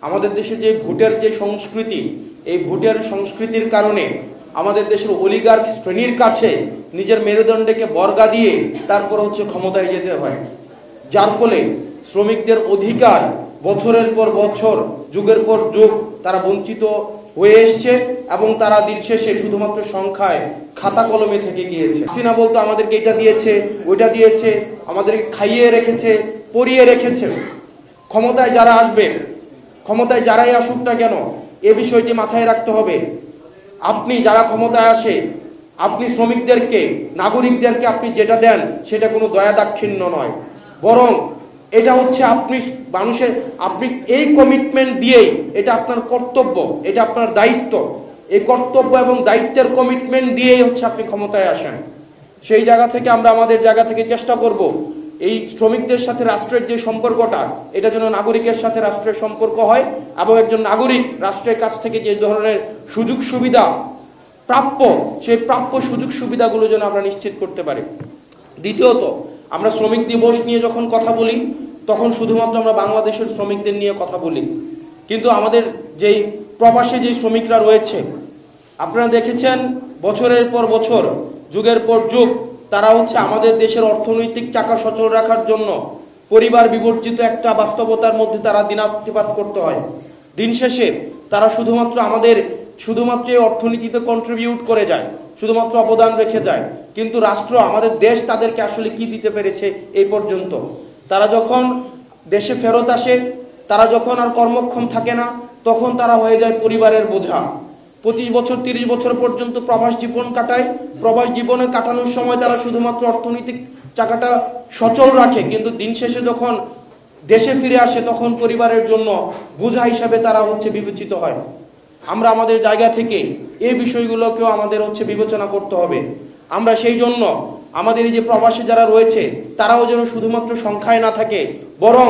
আমাদের দেশে যে ভোটের যে সংস্কৃতি, এই ভোটের সংস্কৃতির কারণে আমাদের দেশের অলিগার্ক শ্রেণীর কাছে নিজের মেরুদণ্ডকে বর্গা দিয়ে তারপর ক্ষমতায় যেতে হয়, যার ফলে শ্রমিকদের অধিকার বছরের পর বছর, যুগের পর যুগ তারা বঞ্চিত হয়ে এসছে এবং তারা দিন শেষে শুধুমাত্র সংখ্যায় খাতা কলমে থেকে গিয়েছে। হাসিনা বলতো আমাদেরকে এটা দিয়েছে, ওইটা দিয়েছে, আমাদেরকে খাইয়ে রেখেছে, পরিয়ে রেখেছে। ক্ষমতায় যারা আসবে, ক্ষমতায় যারাই আসুক না কেন, এ বিষয়টি মাথায় রাখতে হবে। আপনি যারা ক্ষমতায় আসে, আপনি শ্রমিকদেরকে, নাগরিকদেরকে আপনি যেটা দেন সেটা কোনো দয়া দাক্ষিণ্য নয়, বরং এটা আপনি আপনি এই কমিটমেন্ট দিয়েই, এটা আপনার কর্তব্য, এটা আপনার দায়িত্ব, এই কর্তব্য এবং দায়িত্বের কমিটমেন্ট দিয়েই আপনি ক্ষমতায় আসেন। সেই জায়গা থেকে আমরা আমাদের জায়গা থেকে চেষ্টা করব এই শ্রমিকদের সাথে রাষ্ট্রের যে সম্পর্কটা, এটা যেন নাগরিকের সাথে রাষ্ট্রের সম্পর্ক হয় এবং একজন নাগরিক রাষ্ট্রের কাছ থেকে যে ধরনের সুযোগ সুবিধা প্রাপ্য, সেই প্রাপ্য সুযোগ সুবিধাগুলো যেন আমরা নিশ্চিত করতে পারি। দ্বিতীয়ত, আমরা শ্রমিক দিবস নিয়ে যখন কথা বলি তখন শুধুমাত্র আমরা বাংলাদেশের শ্রমিকদের নিয়ে কথা বলি, কিন্তু আমাদের যেই প্রবাসে যেই শ্রমিকরা রয়েছে, আপনারা দেখেছেন বছরের পর বছর, যুগের পর যুগ তারা আমাদের দেশের অর্থনৈতিক চাকা সচল রাখার জন্য পরিবার বিবর্জিত একটা বাস্তবতার মধ্যে তারা দিনাতিপাত করতে হয়। দিন শেষে তারা শুধুমাত্র অর্থনীতিতে কন্ট্রিবিউট করে যায়, শুধুমাত্র অবদান রেখে যায়, কিন্তু রাষ্ট্র, আমাদের দেশ তাদেরকে আসলে কি দিতে পেরেছে এই পর্যন্ত? তারা যখন দেশে ফেরত আসে, তারা যখন আর কর্মক্ষম থাকে না, তখন তারা হয়ে যায় পরিবারের বোঝা। 25 বছর 30 বছর পর্যন্ত প্রবাস জীবন কাটায়। প্রবাস জীবনে কাটানোর সময় তারা শুধুমাত্র অর্থনৈতিক চাকাটা সচল রাখে, কিন্তু দিন শেষে যখন দেশে ফিরে আসে তখন পরিবারের জন্য বোঝা হিসাবে তারা বিবেচিত হয়। আমরা আমাদের জায়গা থেকে এই বিষয়গুলোকেও আমাদের বিবেচনা করতে হবে। আমরা সেই জন্য আমাদের এই যে প্রবাসী যারা রয়েছে তারাও যেন শুধুমাত্র সংখ্যায় না থাকে, বরং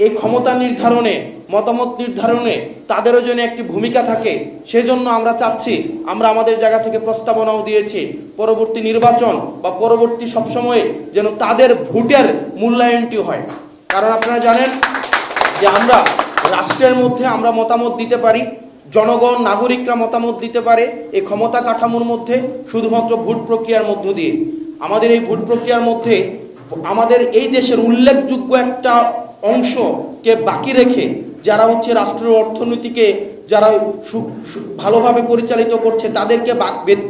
এই ক্ষমতা নির্ধারণে, মতামত নির্ধারণে তাদেরও যেন একটি ভূমিকা থাকে। সেজন্য আমরা চাচ্ছি, আমরা আমাদের জায়গা থেকে প্রস্তাবনাও দিয়েছি, পরবর্তী নির্বাচন বা পরবর্তী সবসময়ে যেন তাদের ভোটের মূল্যায়নটি হয়। কারণ আপনারা জানেন যে আমরা রাষ্ট্রের মধ্যে আমরা মতামত দিতে পারি, জনগণ, নাগরিকরা মতামত দিতে পারে এই ক্ষমতা কাঠামোর মধ্যে শুধুমাত্র ভোট প্রক্রিয়ার মধ্য দিয়ে। আমাদের এই ভোট প্রক্রিয়ার মধ্যে আমাদের এই দেশের উল্লেখযোগ্য একটা অংশকে বাকি রেখে, যারা রাষ্ট্রের অর্থনীতিকে যারা ভালোভাবে পরিচালিত করছে, তাদেরকে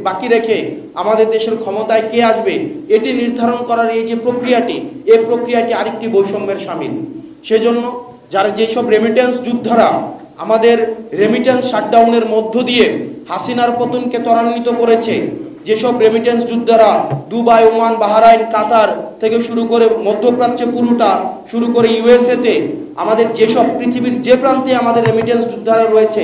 বাকি রেখে আমাদের দেশের ক্ষমতায় কে আসবে এটি নির্ধারণ করার এই যে প্রক্রিয়াটি, এই প্রক্রিয়াটি আরেকটি বৈষম্যের শামিল। সেজন্য যারা যেসব রেমিটেন্স যোদ্ধারা আমাদের রেমিটেন্স শাটডাউনের মধ্য দিয়ে হাসিনার পতনকে ত্বরান্বিত করেছে, যেসব রেমিটেন্স যোদ্ধারা দুবাই, ওমান, বাহরাইন, কাতার থেকে শুরু করে মধ্যপ্রাচ্যে পুরোটা শুরু করে ইউএসএতে, আমাদের যেসব পৃথিবীর যে প্রান্তে আমাদের রেমিটেন্স যোদ্ধারা রয়েছে,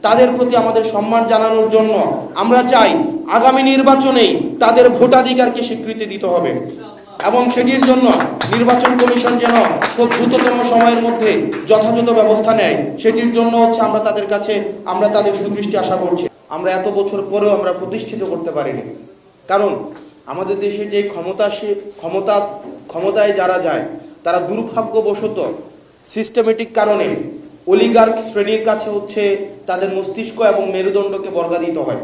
তাদের প্রতি আমাদের সম্মান জানানোর জন্য আমরা চাই আগামী নির্বাচনেই তাদের ভোটাধিকারকে স্বীকৃতি দিতে হবে এবং সেটির জন্য নির্বাচন কমিশন যেন খুব দ্রুততম সময়ের মধ্যে যথাযথ ব্যবস্থা নেয়, সেটির জন্য আমরা তাদের সুদৃষ্টি আশা করছি। আমরা এত বছর পরেও আমরা প্রতিষ্ঠিত করতে পারিনি, কারণ আমাদের দেশে যে ক্ষমতায় যারা যায় তারা দুর্ভাগ্যবশত সিস্টেমেটিক কারণে অলিগার্ক শ্রেণীর কাছে তাদের মস্তিষ্ক এবং মেরুদণ্ডকে বর্গা দিতে হয়।